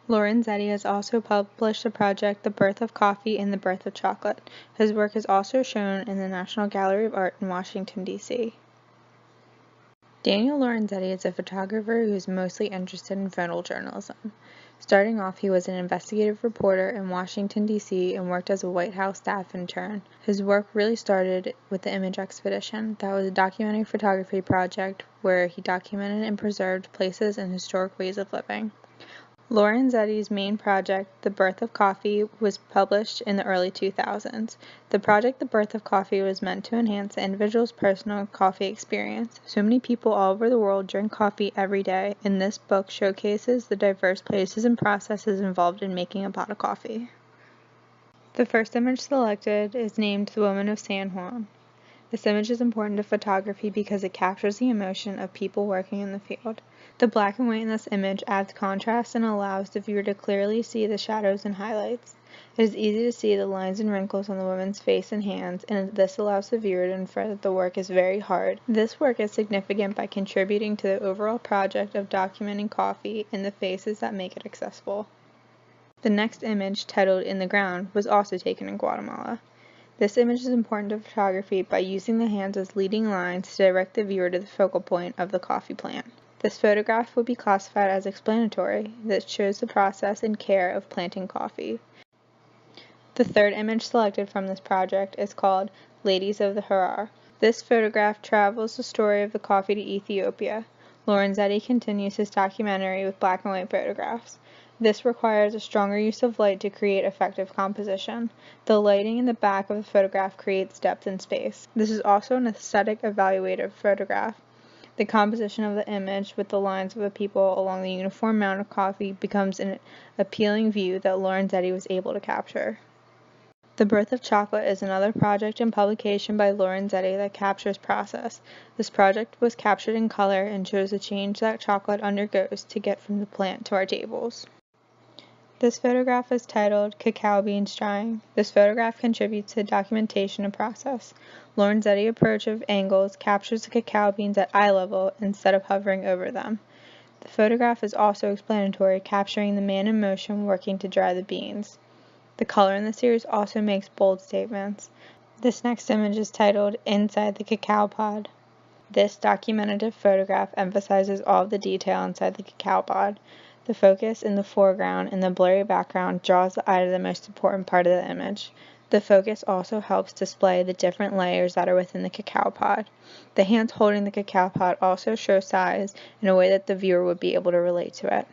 Lorenzetti has also published the project The Birth of Coffee and the Birth of Chocolate. His work is also shown in the National Gallery of Art in Washington, D.C. Daniel Lorenzetti is a photographer who is mostly interested in photojournalism. Starting off, he was an investigative reporter in Washington, D.C. and worked as a White House staff intern. His work really started with the Image Expedition. That was a documentary photography project where he documented and preserved places and historic ways of living. Lorenzetti's main project, The Birth of Coffee, was published in the early 2000s. The project The Birth of Coffee was meant to enhance the individual's personal coffee experience. So many people all over the world drink coffee every day, and this book showcases the diverse places and processes involved in making a pot of coffee. The first image selected is named The Woman of San Juan. This image is important to photography because it captures the emotion of people working in the field. The black and white in this image adds contrast and allows the viewer to clearly see the shadows and highlights. It is easy to see the lines and wrinkles on the woman's face and hands, and this allows the viewer to infer that the work is very hard. This work is significant by contributing to the overall project of documenting coffee and the faces that make it accessible. The next image, titled In the Ground, was also taken in Guatemala. This image is important to photography by using the hands as leading lines to direct the viewer to the focal point of the coffee plant. This photograph would be classified as explanatory, that shows the process and care of planting coffee. The third image selected from this project is called Ladies of the Harar. This photograph travels the story of the coffee to Ethiopia. Lorenzetti continues his documentary with black and white photographs. This requires a stronger use of light to create effective composition. The lighting in the back of the photograph creates depth and space. This is also an aesthetic evaluative photograph. The composition of the image with the lines of the people along the uniform amount of coffee becomes an appealing view that Lorenzetti was able to capture. The Birth of Chocolate is another project and publication by Lorenzetti that captures process. This project was captured in color and shows the change that chocolate undergoes to get from the plant to our tables. This photograph is titled Cacao Beans Drying. This photograph contributes to the documentation and process. Lorenzetti's approach of angles captures the cacao beans at eye level instead of hovering over them. The photograph is also explanatory, capturing the man in motion working to dry the beans. The color in the series also makes bold statements. This next image is titled Inside the Cacao Pod. This documentative photograph emphasizes all of the detail inside the cacao pod. The focus in the foreground and the blurry background draws the eye to the most important part of the image. The focus also helps display the different layers that are within the cacao pod. The hands holding the cacao pod also show size in a way that the viewer would be able to relate to it.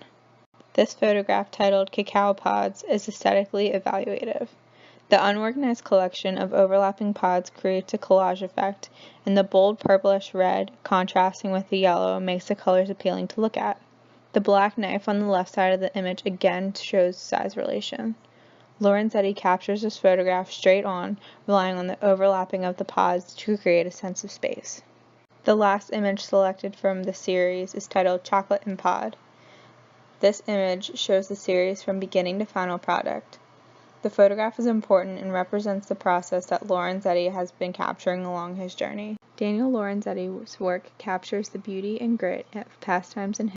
This photograph, titled Cacao Pods, is aesthetically evaluative. The unorganized collection of overlapping pods creates a collage effect, and the bold purplish red contrasting with the yellow makes the colors appealing to look at. The black knife on the left side of the image again shows size relation. Lorenzetti captures this photograph straight on, relying on the overlapping of the pods to create a sense of space. The last image selected from the series is titled Chocolate and Pod. This image shows the series from beginning to final product. The photograph is important and represents the process that Lorenzetti has been capturing along his journey. Daniel Lorenzetti's work captures the beauty and grit of pastimes and